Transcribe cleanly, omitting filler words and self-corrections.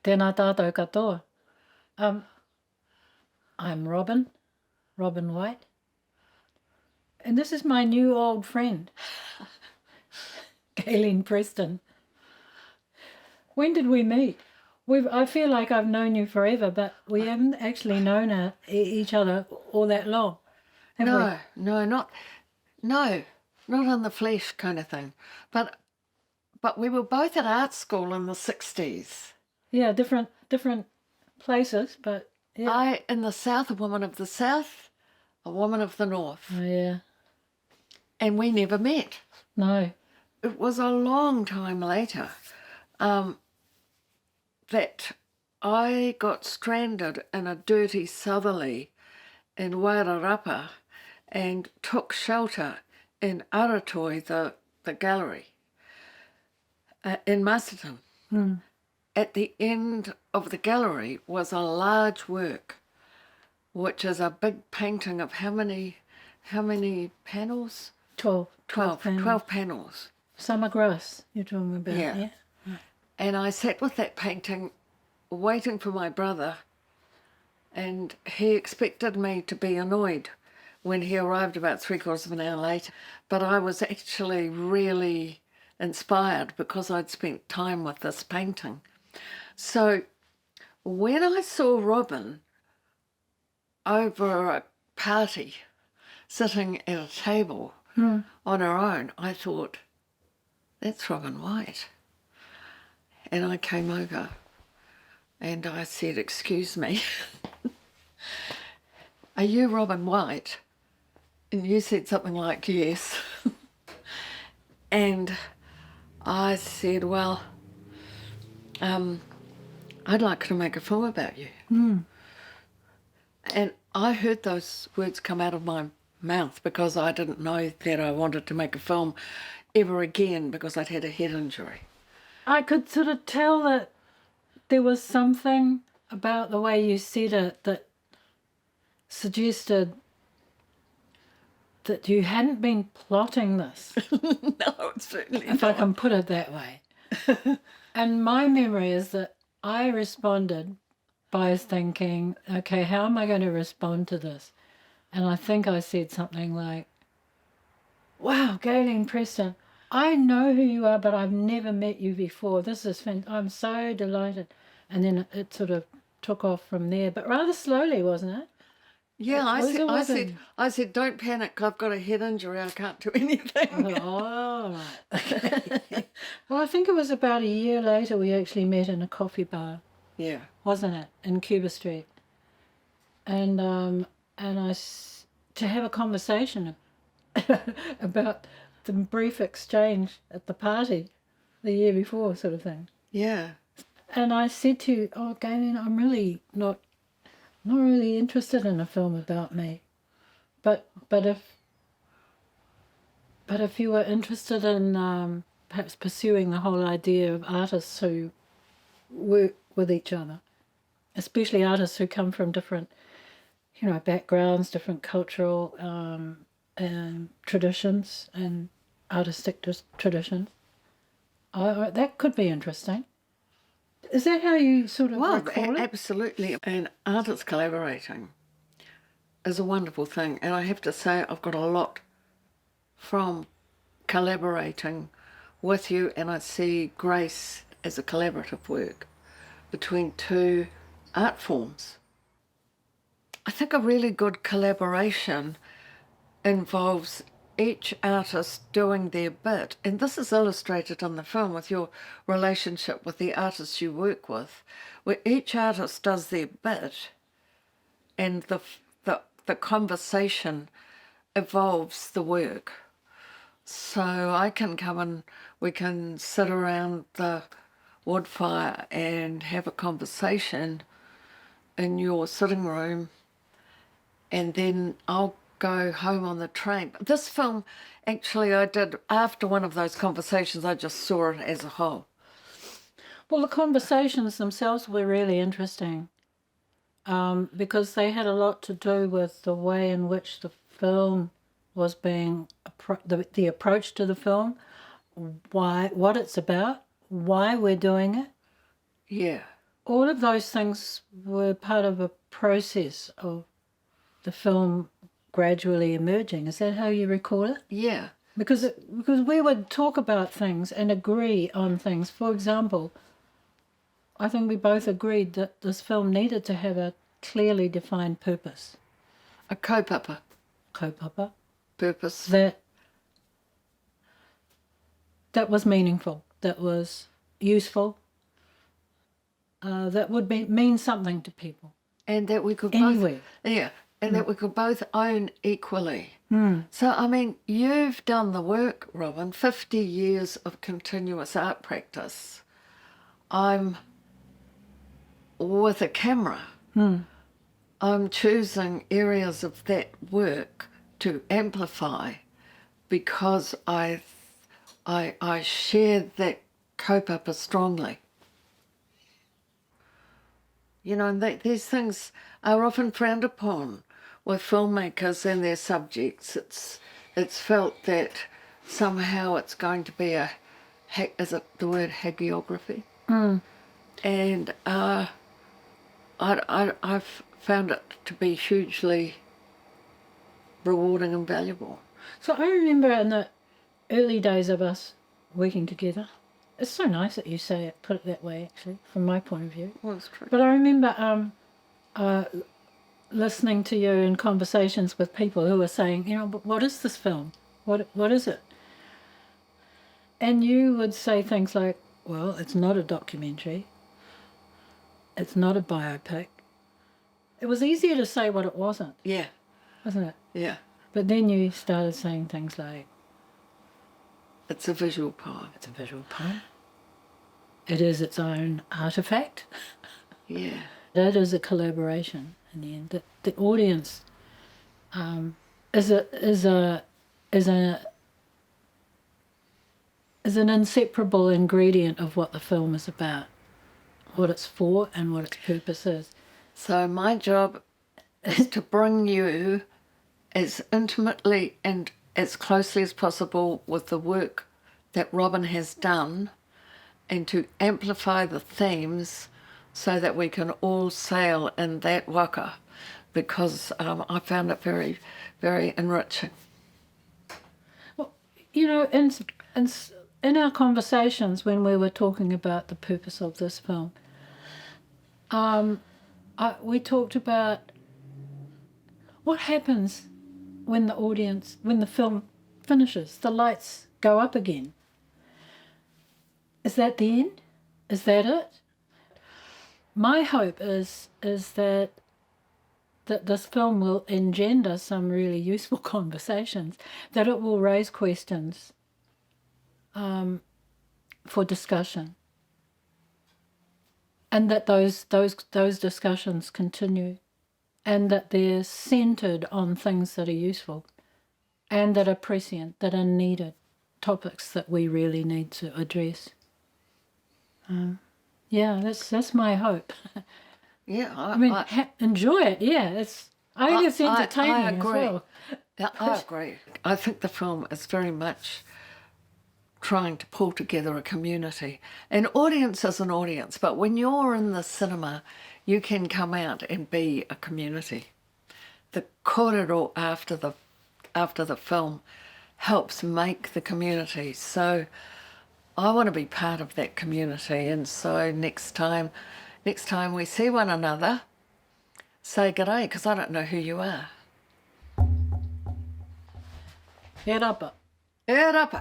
Tēnā tātou katoa. I'm Robin White, and this is my new old friend, Gaylene Preston. When did we meet? I feel like I've known you forever, but we haven't actually known each other all that long, have we? Not in the flesh kind of thing. But we were both at art school in the 60s. Yeah, different places, but yeah. I in the south, a woman of the south, a woman of the north. Oh, yeah. And we never met. No. It was a long time later that I got stranded in a dirty southerly in Wairarapa and took shelter in Aratoi, the gallery, in Masterton. At the end of the gallery was a large work, which is a big painting of how many panels? 12 panels. Summer grass you're talking about, yeah? And I sat with that painting waiting for my brother, and he expected me to be annoyed when he arrived about 3/4 of an hour later. But I was actually really inspired because I'd spent time with this painting. So when I saw Robin over a party sitting at a table on her own, I thought, that's Robin White. And I came over and I said, excuse me, are you Robin White? And you said something like, yes. And I said, well, I'd like to make a film about you. And I heard those words come out of my mouth because I didn't know that I wanted to make a film ever again because I'd had a head injury. I could sort of tell that there was something about the way you said it that suggested that you hadn't been plotting this. No, certainly if I can put it that way. And my memory is that I responded by thinking, okay, how am I going to respond to this? And I think I said something like, wow, Gaylene Preston, I know who you are, but I've never met you before. This is I'm so delighted. And then it sort of took off from there, but rather slowly, wasn't it? Yeah, I said, don't panic, I've got a head injury, I can't do anything. Oh, right. Okay. Well, I think it was about a year later we actually met in a coffee bar. Yeah. Wasn't it? In Cuba Street. And to have a conversation about the brief exchange at the party the year before, sort of thing. Yeah. And I said to you, oh, Gaylene, I'm really not really interested in a film about me. But if you were interested in perhaps pursuing the whole idea of artists who work with each other, especially artists who come from different, backgrounds, different cultural traditions and artistic traditions, that could be interesting. Is that how you sort of recall it? Absolutely. And artists collaborating is a wonderful thing. And I have to say I've got a lot from collaborating with you, and I see Grace as a collaborative work between two art forms. I think a really good collaboration involves each artist doing their bit, and this is illustrated in the film with your relationship with the artists you work with, where each artist does their bit and the conversation evolves the work. So I can come and we can sit around the wood fire and have a conversation in your sitting room, and then I'll go home on the train. This film, actually, I did, after one of those conversations, I just saw it as a whole. Well, the conversations themselves were really interesting because they had a lot to do with the way in which the film was being, the approach to the film, what it's about, why we're doing it. Yeah. all of those things were part of a process of the film gradually emerging. Is that how you recall it? Yeah. Because we would talk about things and agree on things. For example, I think we both agreed that this film needed to have a clearly defined purpose. A kaupapa Kaupapa. purpose. That was meaningful, that was useful, that would mean something to people. And that we could Anyway. both... Yeah. And that we could both own equally. Mm. So, I mean, you've done the work, Robin, 50 years of continuous art practice. I'm with a camera. Mm. I'm choosing areas of that work to amplify because I share that kaupapa strongly. You know, and these things are often frowned upon with filmmakers and their subjects. It's felt that somehow it's going to be is it the word hagiography? Mm. And I've found it to be hugely rewarding and valuable. So I remember in the early days of us working together, it's so nice that you say it, put it that way, actually, from my point of view. Well, it's true. But I remember listening to you in conversations with people who were saying, you know, but what is this film? What is it? And you would say things like, well, it's not a documentary. It's not a biopic. It was easier to say what it wasn't, Yeah, wasn't it? yeah. But then you started saying things like, It's a visual poem. it's a visual poem. It is its own artifact. Yeah. That is a collaboration in the end. The audience is an inseparable ingredient of what the film is about, what it's for and what its purpose is. So my job is to bring you as intimately and as closely as possible with the work that Robin has done and to amplify the themes so that we can all sail in that waka, because I found it very, very enriching. Well, you know, in our conversations when we were talking about the purpose of this film, we talked about what happens when the film finishes, the lights go up again. Is that the end? Is that it? My hope is that this film will engender some really useful conversations, that it will raise questions for discussion, and that those discussions continue, and that they're centred on things that are useful and that are prescient, that are needed, topics that we really need to address. Yeah, that's my hope. Yeah, I mean, enjoy it. Yeah, I think it's entertaining I agree. as well. Yeah, I agree. I think the film is very much trying to pull together a community. An audience is an audience, but when you're in the cinema, you can come out and be a community. The corridor after the film helps make the community. So I want to be part of that community, and so next time we see one another, say g'day, because I don't know who you are. Head up. Head up.